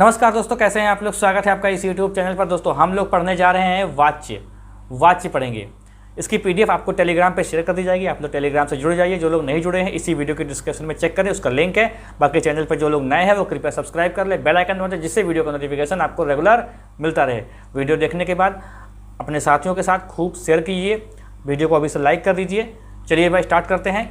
नमस्कार दोस्तों, कैसे हैं आप लोग। स्वागत है आपका इस YouTube चैनल पर। दोस्तों हम लोग पढ़ने जा रहे हैं वाच्य पढ़ेंगे। इसकी PDF आपको टेलीग्राम पे शेयर कर दी जाएगी। आप लोग टेलीग्राम से जुड़ जाइए। जो लोग नहीं जुड़े हैं इसी वीडियो के डिस्क्रिप्शन में चेक करें, उसका लिंक है। बाकी चैनल पर जो लोग नए हैं वो कृपया सब्सक्राइब कर ले, बेल आइकन दबाएं जिससे वीडियो का नोटिफिकेशन आपको रेगुलर मिलता रहे। वीडियो देखने के बाद अपने साथियों के साथ खूब शेयर कीजिए। वीडियो को अभी से लाइक कर दीजिए। चलिए भाई स्टार्ट करते हैं।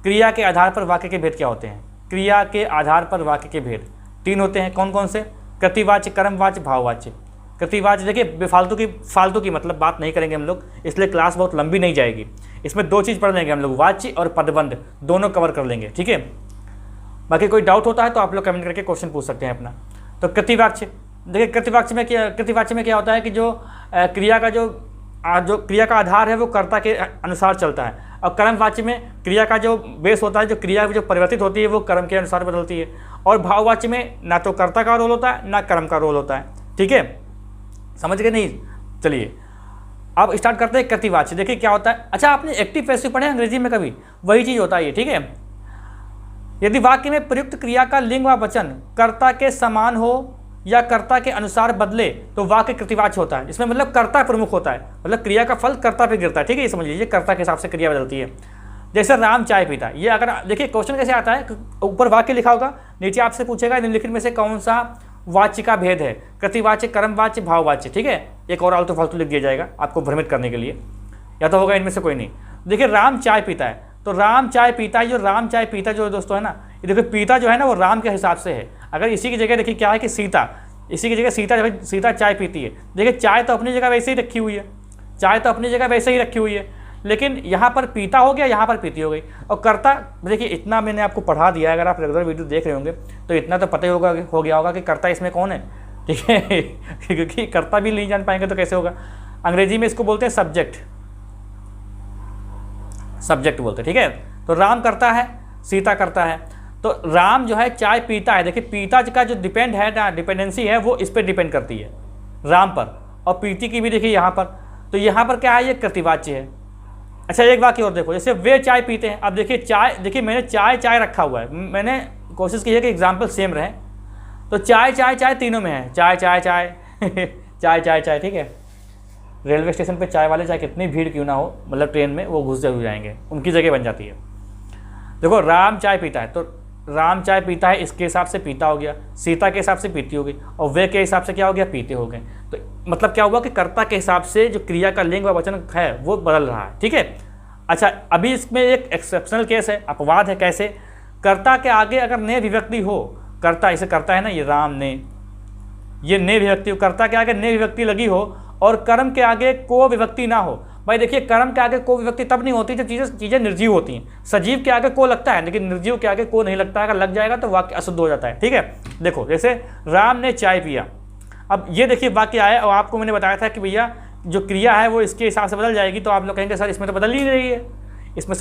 क्रिया के आधार पर वाक्य के भेद क्या होते हैं। क्रिया के आधार पर वाक्य के भेद 3 होते हैं। कौन कौन से? कृतिवाच्य, कर्मवाच्य, भाववाच्य। कृतिवाच्य देखिए फालतू की मतलब बात नहीं करेंगे हम लोग, इसलिए क्लास बहुत लंबी नहीं जाएगी। इसमें 2 चीज़ पढ़ लेंगे हम लोग, वाच्य और पदबंध, दोनों कवर कर लेंगे, ठीक है। बाकी कोई डाउट होता है तो आप लोग कमेंट करके क्वेश्चन पूछ सकते हैं अपना। तो कृतिवाच्य देखिए, कृतिवाच्य में क्या होता है कि जो क्रिया का आधार है वो कर्ता के अनुसार चलता है। और कर्मवाच्य में क्रिया का जो बेस होता है, जो क्रिया जो परिवर्तित होती है वो कर्म के अनुसार बदलती है। और भाववाच्य में ना तो कर्ता का रोल होता है ना कर्म का रोल होता है, ठीक है। समझ गए नहीं? चलिए अब स्टार्ट करते हैं कृतिवाच्य। देखिए क्या होता है। अच्छा, आपने एक्टिव पैसिव पढ़े अंग्रेजी में कभी? वही चीज़ होता है ये, ठीक है। यदि वाक्य में प्रयुक्त क्रिया का लिंग व वचन कर्ता के समान हो या कर्ता के अनुसार बदले तो वाक्य कृतिवाच्य होता है। इसमें मतलब कर्ता प्रमुख होता है, मतलब क्रिया का फल कर्ता पे गिरता है, ठीक है। ये समझ लीजिए, कर्ता के हिसाब से क्रिया बदलती है। जैसे राम चाय पीता, ये अगर देखिए क्वेश्चन कैसे आता है, ऊपर वाक्य लिखा होगा, नीचे आपसे पूछेगा निम्नलिखित में से कौन सा वाच्य का भेद है। कृतिवाच्य, कर्मवाच्य, भाववाच्य, ठीक है। एक और आलतू फालतू लिख दिया जाएगा आपको भ्रमित करने के लिए, या तो होगा इनमें से कोई नहीं। देखिए राम चाय पीता है, तो राम चाय पीता, जो राम चाय पीता जो दोस्तों है ना, ये देखिए पीता जो है ना वो राम के हिसाब से है। अगर इसी की जगह देखिए क्या है कि सीता, इसी की जगह सीता चाय पीती है। देखिए चाय तो अपनी जगह वैसे ही रखी हुई है, चाय तो अपनी जगह वैसे ही रखी हुई है, लेकिन यहाँ पर पीता हो गया, यहाँ पर पीती हो गई। और कर्ता देखिए इतना मैंने आपको पढ़ा दिया है, अगर आप रेगुलर वीडियो देख रहे होंगे तो इतना तो पता ही हो गया होगा कि कर्ता इसमें कौन है, ठीक है। क्योंकि कर्ता भी नहीं जान पाएंगे तो कैसे होगा। अंग्रेजी में इसको बोलते हैं सब्जेक्ट बोलते हैं, ठीक है। तो राम करता है, सीता करता है। तो राम जो है चाय पीता है। देखिए पीता का जो डिपेंड है ना, डिपेंडेंसी है वो इस पर डिपेंड करती है, राम पर। और प्रीति की भी देखिए यहाँ पर, तो यहाँ पर क्या है, ये कृतिवाच्य है। अच्छा एक बात और देखो, जैसे वे चाय पीते हैं। अब देखिए चाय, देखिए मैंने चाय रखा हुआ है, मैंने कोशिश की है कि एग्जाम्पल सेम रहे। तो चाय तीनों में है, चाय चाय, ठीक है। रेलवे स्टेशन पे चाय वाले चाहे कितनी भीड़ क्यों ना हो, मतलब ट्रेन में, वो घुस जरूर जाएंगे, उनकी जगह बन जाती है। देखो राम चाय पीता है, तो राम चाय पीता है इसके हिसाब से पीता हो गया, सीता के हिसाब से पीती हो गई, और वे के हिसाब से क्या हो गया, पीते हो गए। तो मतलब क्या हुआ कि कर्ता के हिसाब से जो क्रिया का लिंग व वचन है वो बदल रहा है, ठीक है। अच्छा अभी इसमें एक एक्सेप्शनल केस है, अपवाद है। कैसे? कर्ता के आगे अगर ने विभक्ति हो, कर्ता इसे करता है ना, ये राम ने, ये ने विभक्ति, कर्ता के आगे ने विभक्ति लगी हो और कर्म के आगे को विभक्ति ना हो। भाई देखिए कर्म के आगे को विभक्ति तब नहीं होती जब चीज़ें निर्जीव होती हैं। सजीव के आगे को लगता है लेकिन निर्जीव के आगे को नहीं लगता है। अगर लग जाएगा तो वाक्य अशुद्ध हो जाता है, ठीक है। देखो जैसे राम ने चाय पिया, अब ये देखिए वाक्य आया और आपको मैंने बताया था कि भैया जो क्रिया है वो इसके हिसाब से बदल जाएगी। तो आप लोग कहेंगे सर इसमें तो बदल ही नहीं रही है, इसमें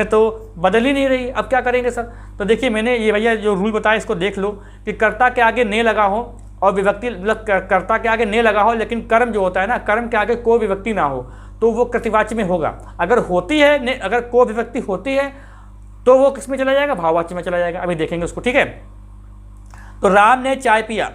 तो बदल ही नहीं रही, अब क्या करेंगे सर? तो देखिए मैंने ये भैया जो रूल बताया इसको देख लो कि कर्ता के आगे ने लगा हो और विभक्ति, मतलब कर्ता के आगे ने लगा हो लेकिन कर्म जो होता है ना, कर्म के आगे को विभक्ति ना हो तो वो कृतिवाच्य में होगा। अगर होती है, अगर को विभक्ति होती है तो वो किस में चला जाएगा, भाववाच्य में चला जाएगा। अभी देखेंगे उसको, ठीक है। तो राम ने चाय पिया,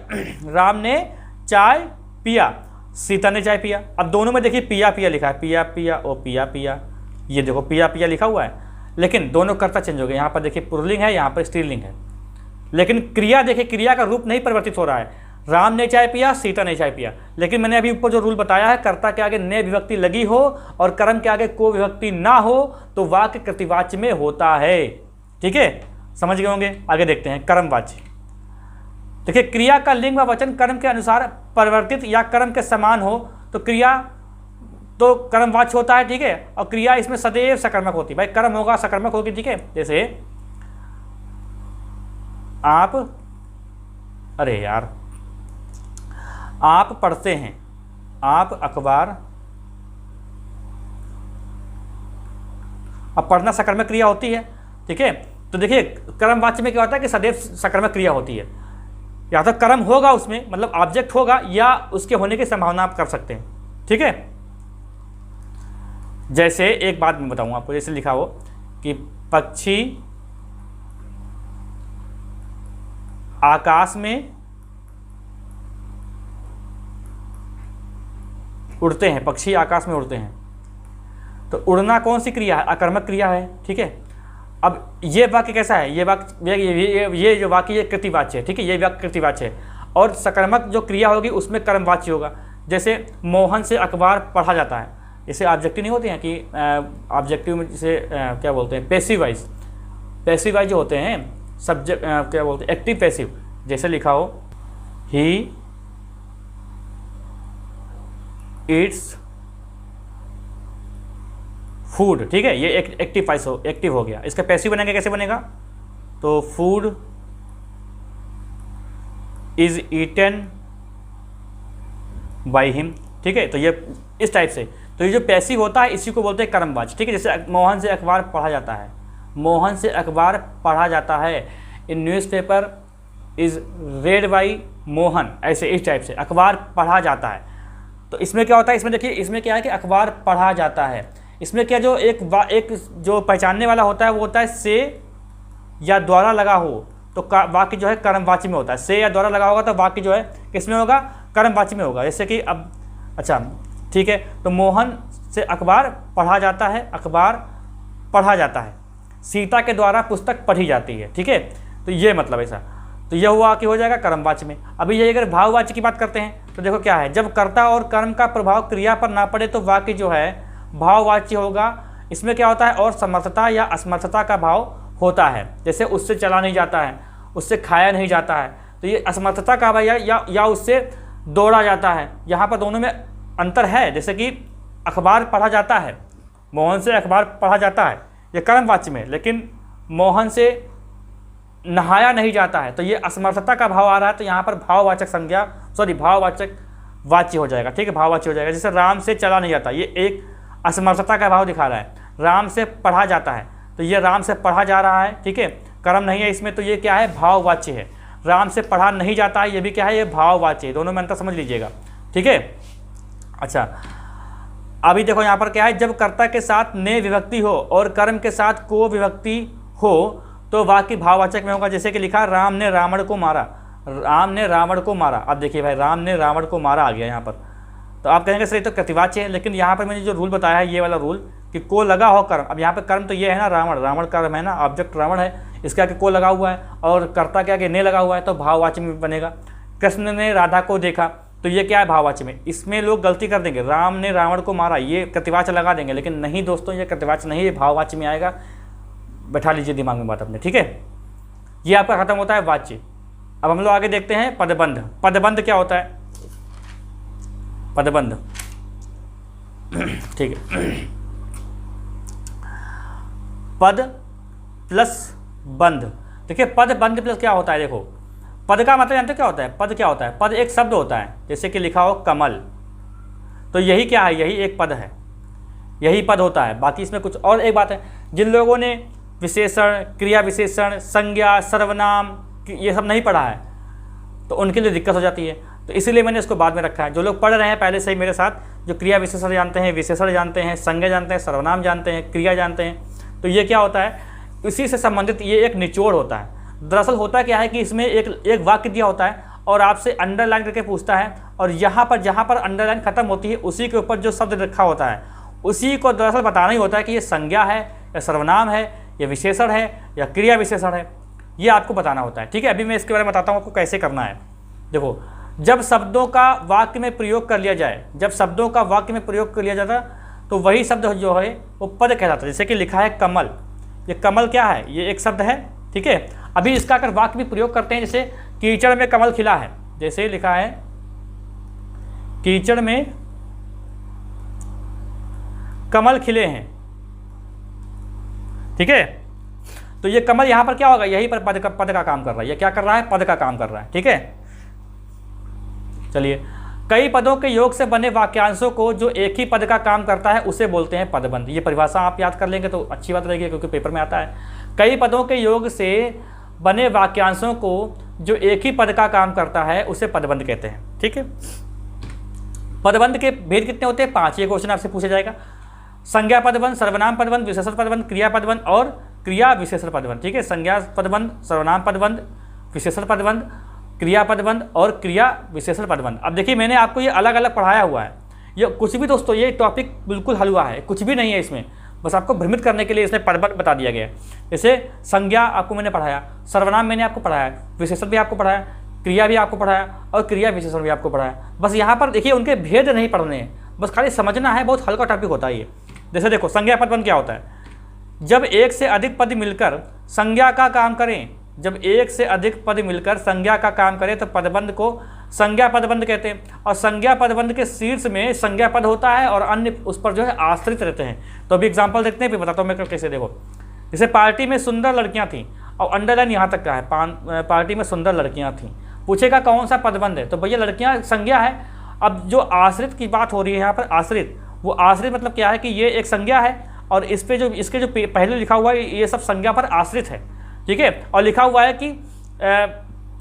राम ने चाय पिया, सीता ने चाय पिया। अब दोनों में देखिए पिया पिया लिखा है, पिया पिया और पिया पिया, ये देखो पिया पिया लिखा हुआ है, लेकिन दोनों कर्ता चेंज हो गए। यहाँ पर देखिए पुल्लिंग है, यहाँ पर स्त्रीलिंग है, लेकिन क्रिया देखिए क्रिया का रूप नहीं परिवर्तित हो रहा है। राम ने चाय पिया, सीता ने चाय पिया, लेकिन मैंने अभी ऊपर जो रूल बताया है, कर्ता के आगे ने विभक्ति लगी हो और कर्म के आगे को विभक्ति ना हो तो वाक्य कृतिवाच्य में होता है, ठीक है। समझ गए होंगे। आगे देखते हैं कर्मवाच्य। देखिए क्रिया का लिंग व वचन कर्म के अनुसार परिवर्तित या कर्म के समान हो तो क्रिया तो कर्मवाच्य होता है, ठीक है। और क्रिया इसमें सदैव सकर्मक होती है। भाई कर्म होगा सकर्मक होगी, ठीक है। जैसे आप, अरे यार, आप पढ़ते हैं, आप अखबार, अब पढ़ना सकर्मक क्रिया होती है, ठीक है। तो देखिए कर्मवाच्य में क्या होता है कि सदैव सकर्मक क्रिया होती है। या तो कर्म होगा उसमें, मतलब ऑब्जेक्ट होगा, या उसके होने की संभावना आप कर सकते हैं, ठीक है। जैसे एक बात मैं बताऊंगा आपको, जैसे लिखा हो कि पक्षी आकाश में उड़ते हैं, पक्षी आकाश में उड़ते हैं। तो उड़ना कौन सी क्रिया है? आकर्मक क्रिया है, ठीक है। अब ये वाक्य कैसा है? ये वाक्य ये जो वाक्य ये कृतिवाच्य है, ठीक है, ये वाक्य कृतिवाच्य है। और सकर्मक जो क्रिया होगी उसमें कर्मवाच्य होगा। जैसे मोहन से अखबार पढ़ा जाता है, इसे ऑब्जेक्टिव नहीं होते हैं कि ऑब्जेक्टिव में जिसे क्या बोलते हैं, पैसिव वाइज जो होते हैं सब्जेक्ट, क्या बोलते हैं, एक्टिव पैसिव। जैसे लिखा हो ही ईट्स फूड, ठीक है, ये एक्टिव हो गया। इसका पैसिव बनेगा, कैसे बनेगा? तो food is eaten by him, ठीक है। तो ये इस टाइप से, तो ये जो पैसिव होता है इसी को बोलते हैं कर्मवाच्य, ठीक है। जैसे मोहन से अखबार पढ़ा जाता है, मोहन से अखबार पढ़ा जाता है, इन newspaper is red by Mohan, ऐसे इस टाइप से अखबार पढ़ा जाता है। तो इसमें क्या होता है, इसमें देखिए, इसमें क्या है कि अखबार पढ़ा जाता है। इसमें क्या, जो एक जो पहचानने वाला होता है वो होता है से या द्वारा लगा हो, तो वाक्य जो है कर्मवाच्य में होता है। से या द्वारा लगा होगा तो वाक्य जो है किसमें होगा? कर्मवाच्य में होगा। जैसे कि अब अच्छा ठीक है, तो मोहन से अखबार पढ़ा जाता है, अखबार पढ़ा जाता है, सीता के द्वारा पुस्तक पढ़ी जाती है, ठीक है। तो ये मतलब ऐसा, तो यह हुआ कि हो जाएगा कर्मवाच्य में। अभी ये अगर भाववाच्य की बात करते हैं तो देखो क्या है, जब कर्ता और कर्म का प्रभाव क्रिया पर ना पड़े तो वाक्य जो है भाववाच्य होगा। इसमें क्या होता है, और समर्थता या असमर्थता का भाव होता है। जैसे उससे चला नहीं जाता है, उससे खाया नहीं जाता है, तो ये असमर्थता का भाव या उससे दौड़ा जाता है। यहाँ पर दोनों में अंतर है। जैसे कि अखबार पढ़ा जाता है, मोहन से अखबार पढ़ा जाता है, ये कर्मवाच्य में, लेकिन मोहन से नहाया नहीं जाता है, तो ये असमर्थता का भाव आ रहा है। तो यहाँ पर भाववाचक वाच्य हो जाएगा, ठीक है, भाववाच्य हो जाएगा। जैसे राम से चला नहीं जाता, ये एक असमर्थता का भाव दिखा रहा है। राम से पढ़ा जाता है, तो ये राम से पढ़ा जा रहा है, ठीक है, कर्म नहीं है इसमें, तो ये क्या है, भाववाच्य है। राम से पढ़ा नहीं जाता है, ये भी क्या है, ये भाववाच्य है। दोनों में अंतर समझ लीजिएगा, ठीक है। अच्छा, अभी देखो यहाँ पर क्या है, जब कर्ता के साथ ने विभक्ति हो और कर्म के साथ को विभक्ति हो तो वाक्य भाववाचक में होगा। जैसे कि लिखा, राम ने रावण को मारा, राम ने रावण को मारा। अब देखिए भाई, राम ने रावण को मारा आ गया यहाँ पर, तो आप कहेंगे सर ये तो प्रतिवाच्य है, लेकिन यहाँ पर मैंने जो रूल बताया है, ये वाला रूल कि को लगा हो कर्म। अब यहाँ पर कर्म तो ये है ना, रावण कर्म है ना, ऑब्जेक्ट रावण है, इसके आगे को लगा हुआ है, और कर्ता के आगे ने लगा हुआ है, तो भाववाच्य में बनेगा। कृष्ण ने राधा को देखा, तो ये क्या है, भाववाच्य में। इसमें लोग गलती कर देंगे, राम ने रावण को मारा, ये प्रतिवाच्य लगा देंगे, लेकिन नहीं दोस्तों, ये प्रतिवाच्य नहीं, ये भाववाच्य में आएगा। बैठा लीजिए दिमाग में बात अपने, ठीक है। ये आपका खत्म होता है वाच्य। अब हम लोग आगे देखते हैं पदबंध। पदबंध क्या होता है? पदबंध, ठीक है, पद प्लस बंध। देखिए पद बंध प्लस क्या होता है, देखो पद का मतलब जानते हो क्या होता है? पद क्या होता है? पद एक शब्द होता है, जैसे कि लिखा हो कमल, तो यही क्या है, यही एक पद है, यही पद होता है। बाकी इसमें कुछ और एक बात है, जिन लोगों ने विशेषण, क्रिया विशेषण, संज्ञा, सर्वनाम ये सब नहीं पढ़ा है तो उनके लिए दिक्कत हो जाती है, तो इसीलिए मैंने इसको बाद में रखा है। जो लोग पढ़ रहे हैं पहले से ही मेरे साथ, जो क्रिया विशेषण जानते हैं, विशेषण जानते हैं, संज्ञा जानते हैं, सर्वनाम जानते हैं, क्रिया जानते हैं, तो ये क्या होता है, इसी से संबंधित ये एक निचोड़ होता है। दरअसल होता क्या है कि इसमें एक वाक्य दिया होता है और आपसे अंडरलाइन करके पूछता है, और यहाँ पर जहाँ पर अंडरलाइन खत्म होती है उसी के ऊपर जो शब्द रखा होता है उसी को दरअसल बताना ही होता है कि ये संज्ञा है या सर्वनाम है या विशेषण है या क्रिया विशेषण है, ये आपको बताना होता है, ठीक है। अभी मैं इसके बारे में बताता हूँ आपको कैसे करना है। देखो, जब शब्दों का वाक्य में प्रयोग कर लिया जाए, जब शब्दों का वाक्य में प्रयोग कर लिया जाता तो वही शब्द जो है वो पद कहलाता है। जैसे कि लिखा है कमल, ये कमल क्या है, ये एक शब्द है, ठीक है। अभी इसका अगर वाक्य में प्रयोग करते हैं, जैसे कीचड़ में कमल खिला है, जैसे लिखा है कीचड़ में कमल खिले हैं, ठीक है, तो ये कमल यहाँ पर क्या होगा, यहीं पर पद का काम कर रहा है। ये क्या कर रहा है, पद का काम कर रहा है, ठीक है। चलिए, कई पदों के योग से बने वाक्यांशों को जो एक ही पद का काम करता है उसे बोलते हैं पदबंध। ये परिभाषा आप याद कर लेंगे तो अच्छी बात रहेगी, क्योंकि पेपर में आता है। कई पदों के योग से बने वाक्यांशों को जो एक ही पद का काम करता है उसे पदबंध कहते हैं, ठीक है। पदबंध के भेद कितने होते हैं? 5। ये क्वेश्चन आपसे पूछा जाएगा। संज्ञा पदबंध, सर्वनाम पदबंध, विशेषण पदबंध, क्रिया पदबंध और क्रिया विशेषण पदबंध, ठीक है। संज्ञा पदबंध, सर्वनाम पदबंध, विशेषण पदबंध, क्रिया पदबंध और क्रिया विशेषण पदबंध। अब देखिए, मैंने आपको ये अलग अलग पढ़ाया हुआ है, ये कुछ भी दोस्तों, ये टॉपिक बिल्कुल हलवा है, कुछ भी नहीं है इसमें, बस आपको भ्रमित करने के लिए इसमें पदबंध बता दिया गया है। जैसे संज्ञा आपको मैंने पढ़ाया, सर्वनाम मैंने आपको पढ़ाया, विशेषण भी आपको पढ़ाया, क्रिया भी आपको पढ़ाया और क्रिया विशेषण भी आपको पढ़ाया। बस यहाँ पर देखिए उनके भेद नहीं पढ़ने हैं, बस खाली समझना है, बहुत हल्का टॉपिक होता है ये। जैसे देखो संज्ञा पदबंध क्या होता है, जब एक से अधिक पद मिलकर संज्ञा का काम करें, जब एक से अधिक पद मिलकर संज्ञा का काम करें तो पदबंध को संज्ञा पदबंध कहते हैं। और संज्ञा पदबंध के शीर्ष में संज्ञा पद होता है और अन्य उस पर जो है आश्रित रहते हैं। तो अभी एग्जांपल देखते हैं, फिर बताता हूँ मैं कैसे। देखो जैसे पार्टी में सुंदर लड़कियां थीं, और अंडरलाइन यहाँ तक का है, पार्टी में सुंदर लड़कियां थीं, पूछेगा कौन सा पदबंध है, तो भैया लड़कियां संज्ञा है। अब जो आश्रित की बात हो रही है यहाँ पर, आश्रित, वो आश्रित मतलब क्या है कि ये एक संज्ञा है और इस पे जो इसके जो पहले लिखा हुआ है ये सब संज्ञा पर आश्रित है, ठीक है। और लिखा हुआ है कि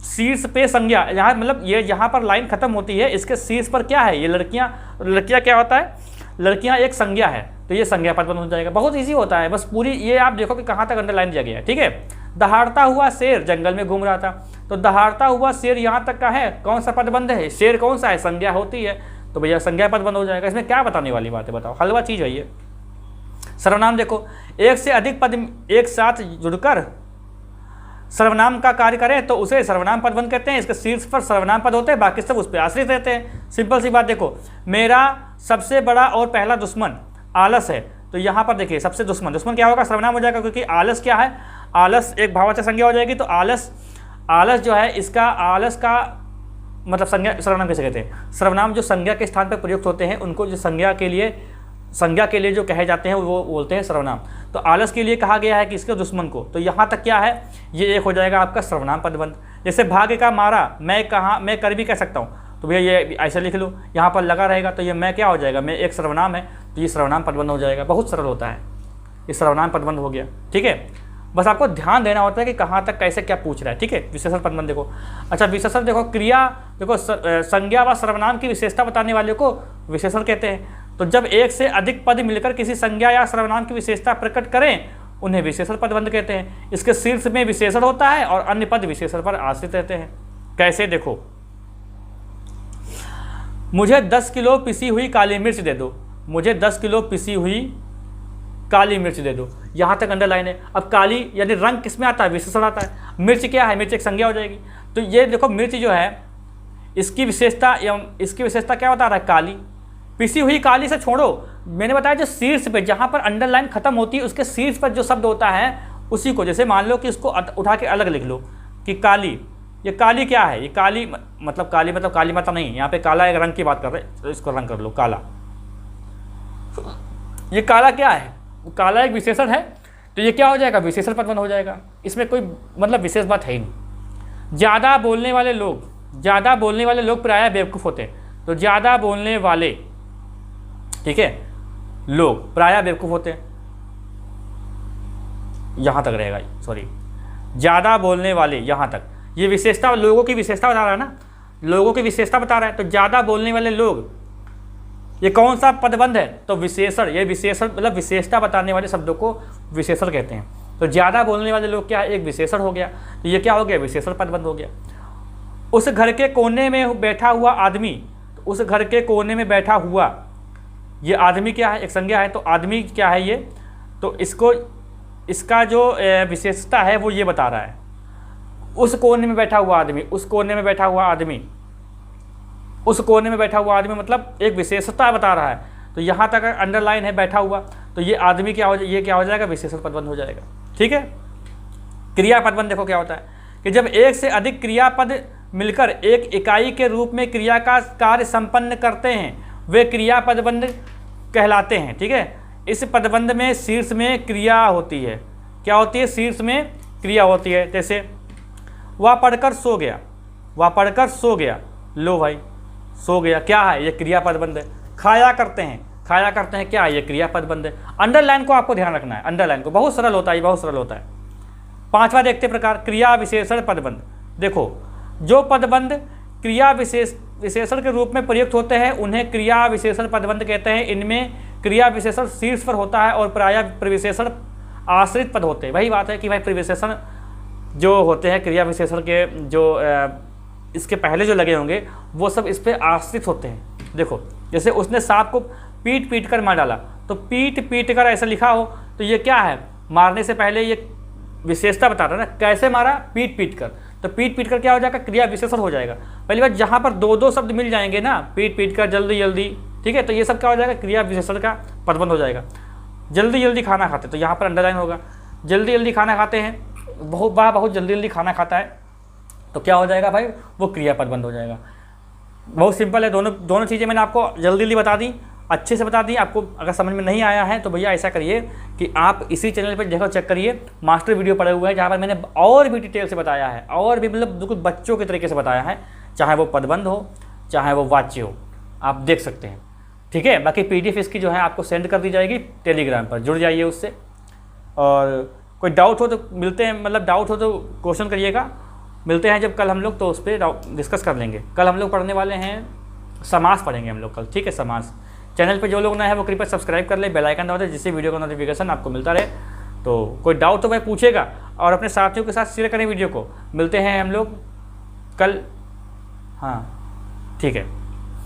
शीर्ष पे संज्ञा, यहाँ मतलब ये यहाँ पर लाइन खत्म होती है, इसके शीर्ष पर क्या है, ये लड़कियाँ क्या होता है, लड़कियाँ एक संज्ञा है, तो ये संज्ञा पदबंध हो जाएगा। बहुत इजी होता है, बस पूरी ये आप देखो कि कहाँ तक अंडरलाइन दिया गया है, ठीक है। दहाड़ता हुआ शेर जंगल में घूम रहा था, तो दहाड़ता हुआ शेर यहाँ तक का है, कौन सा पदबंध है, शेर कौन सा है, संज्ञा होती है, तो भैया संज्ञा पदबंध हो जाएगा। इसमें क्या बताने वाली बात है, बताओ, हलवा चीज़ है ये। सर्वनाम देखो, एक से अधिक पद एक साथ जुड़कर सर्वनाम का कार्य करें तो उसे सर्वनाम पदबंध कहते हैं। इसके शीर्ष पर सर्वनाम पद होते हैं, बाकी सब उस पर आश्रित रहते हैं। सिंपल सी बात देखो, मेरा सबसे बड़ा और पहला दुश्मन आलस है, तो यहाँ पर देखिए सबसे दुश्मन क्या होगा, सर्वनाम हो जाएगा, क्योंकि आलस क्या है, आलस एक भाववाचक संज्ञा हो जाएगी। तो आलस जो है, इसका आलस का मतलब संज्ञा सर्वनाम कैसे कहते हैं, सर्वनाम जो संज्ञा के स्थान पर प्रयुक्त होते हैं उनको जो संज्ञा के लिए जो कहे जाते हैं वो बोलते हैं सर्वनाम। तो आलस के लिए कहा गया है कि इसके दुश्मन को, तो यहाँ तक क्या है, ये एक हो जाएगा आपका सर्वनाम पदबंध। जैसे भाग्य का मारा मैं कर भी कह सकता हूँ, तो भैया ये ऐसे लिख लो, यहाँ पर लगा रहेगा, तो ये मैं क्या हो जाएगा, मैं एक सर्वनाम है, तो ये सर्वनाम पदबंध हो जाएगा। बहुत सरल होता है, ये सर्वनाम पदबंध हो गया, ठीक है। बस आपको ध्यान देना होता है कि कहाँ तक कैसे क्या पूछ रहा है, ठीक है। विशेषण पदबंध देखो, अच्छा विशेषण देखो, क्रिया देखो, संज्ञा व सर्वनाम की विशेषता बताने वाले को विशेषण कहते हैं। तो जब एक से अधिक पद मिलकर किसी संज्ञा या सर्वनाम की विशेषता प्रकट करें उन्हें विशेषण पदबंध कहते हैं। इसके शीर्ष में विशेषण होता है और अन्य पद विशेषण पर आश्रित रहते हैं। कैसे देखो, मुझे 10 किलो पिसी हुई काली मिर्च दे दो, मुझे 10 किलो पिसी हुई काली मिर्च दे दो, यहाँ तक अंडरलाइन है। अब काली यानी रंग किस में आता है, विशेषण आता है। मिर्च क्या है, मिर्च एक संज्ञा हो जाएगी। तो ये देखो मिर्च जो है इसकी विशेषता क्या बता रहा है, काली। पिसी हुई काली से छोड़ो, मैंने बताया जो शीर्ष पे जहाँ पर अंडरलाइन खत्म होती है उसके शीर्ष पर जो शब्द होता है उसी को, जैसे मान लो कि इसको उठा के अलग लिख लो कि काली, ये काली क्या है, ये काली मतलब काली माता नहीं, यहाँ पे काला एक रंग की बात कर रहे हैं, तो इसको रंग कर लो काला। ये काला क्या है, काला एक विशेषण है, तो ये क्या हो जाएगा, विशेषण पदबंध हो जाएगा। इसमें कोई मतलब विशेष बात है ही नहीं। ज़्यादा बोलने वाले लोग प्रायः बेवकूफ़ होते हैं, तो ज़्यादा बोलने वाले, ठीक है, लोग प्रायः बेवकूफ़ होते हैं, यहाँ तक रहेगा, सॉरी, ज़्यादा बोलने वाले, यहाँ तक। ये विशेषता लोगों की विशेषता बता रहा है ना, लोगों की विशेषता बता रहा है, तो ज़्यादा बोलने वाले लोग, ये कौन सा पदबंध है, तो विशेषण। ये विशेषण मतलब विशेषता बताने वाले शब्दों को विशेषण कहते हैं। तो ज़्यादा बोलने वाले लोग क्या है, एक विशेषण हो गया, तो ये क्या हो गया, विशेषण पदबंध हो गया। उस घर के कोने में बैठा हुआ आदमी, तो उस घर के कोने में बैठा हुआ, ये आदमी क्या है, एक संज्ञा है, तो आदमी क्या है ये, तो इसका जो विशेषता है वो ये बता रहा है, उस कोने में बैठा हुआ आदमी, उस कोने में बैठा हुआ आदमी, उस कोने में बैठा हुआ आदमी मतलब एक विशेषता बता रहा है। तो यहाँ तक अंडरलाइन है बैठा हुआ, तो ये आदमी क्या हो जाएगा, विशेषण पदबंध हो जाएगा, ठीक है। क्रिया पदबंध देखो क्या होता है कि जब एक से अधिक क्रियापद मिलकर एक इकाई के रूप में क्रिया का कार्य संपन्न करते हैं वे क्रिया पदबंध कहलाते हैं, ठीक है। इस पदबंध में शीर्ष में क्रिया होती है, क्या होती है, शीर्ष में क्रिया होती है। जैसे वह पढ़कर सो गया, वह पढ़कर सो गया, लो भाई सो गया, क्या है, ये क्रिया पदबंध है। खाया करते हैं क्या है, ये क्रिया पदबंध है। अंडरलाइन को आपको ध्यान रखना है, अंडरलाइन को, बहुत सरल होता है, बहुत सरल होता है। पांचवा देखते प्रकार, क्रिया विशेषण पदबंध। देखो जो पदबंध क्रिया विशेषण के रूप में प्रयुक्त होते हैं उन्हें क्रिया विशेषण पदबंध कहते हैं। इनमें क्रिया विशेषण शीर्ष पर होता है और प्रायः प्रविशेषण आश्रित पद होते हैं। वही बात है कि भाई प्रविशेषण जो होते हैं क्रिया विशेषण के जो इसके पहले जो लगे होंगे वो सब इस पर आश्रित होते हैं। देखो जैसे उसने सांप को पीट पीट कर मार डाला, तो पीट पीट कर ऐसा लिखा हो तो ये क्या है, मारने से पहले ये विशेषता बताता है ना, कैसे मारा, पीट पीट कर। तो पीट पीट कर क्या हो जाएगा, क्रिया विशेषण हो जाएगा। पहली बात, जहाँ पर दो दो शब्द मिल जाएंगे ना, पीट पीट कर, जल्दी जल्दी, ठीक है, तो ये सब क्या हो जाएगा, क्रिया विशेषण का पदबंध हो जाएगा। जल्दी जल्दी खाना खाते, तो यहाँ पर अंडरलाइन होगा। जल्दी जल्दी खाना खाते हैं, बहुत जल्दी जल्दी खाना खाता है, तो क्या हो जाएगा भाई, वो क्रिया पदबंध हो जाएगा। बहुत सिंपल है, दोनों चीज़ें मैंने आपको जल्दी जल्दी बता दी, अच्छे से बता दी। आपको अगर समझ में नहीं आया है तो भैया ऐसा करिए कि आप इसी चैनल पर देखो, चेक करिए, मास्टर वीडियो पड़े हुए हैं जहाँ पर मैंने और भी डिटेल से बताया है, और भी मतलब बिल्कुल बच्चों के तरीके से बताया है, चाहे वो पदबंध हो चाहे वो वाच्य हो, आप देख सकते हैं, ठीक है। बाकी PDF इसकी जो है आपको सेंड कर दी जाएगी टेलीग्राम पर, जुड़ जाइए उससे। और कोई डाउट हो तो मिलते हैं, मतलब डाउट हो तो क्वेश्चन करिएगा, मिलते हैं जब कल हम लोग, तो उस पर डिस्कस कर लेंगे। कल हम लोग पढ़ने वाले हैं समास, पढ़ेंगे हम लोग कल, ठीक है, समास। चैनल पे जो लोग नए हैं वो कृपया सब्सक्राइब कर ले, बेल आइकन दबा दे, जिससे वीडियो का नोटिफिकेशन आपको मिलता रहे। तो कोई डाउट तो भाई पूछेगा, और अपने साथियों के साथ शेयर करें वीडियो को। मिलते हैं हम लोग कल, हाँ ठीक है।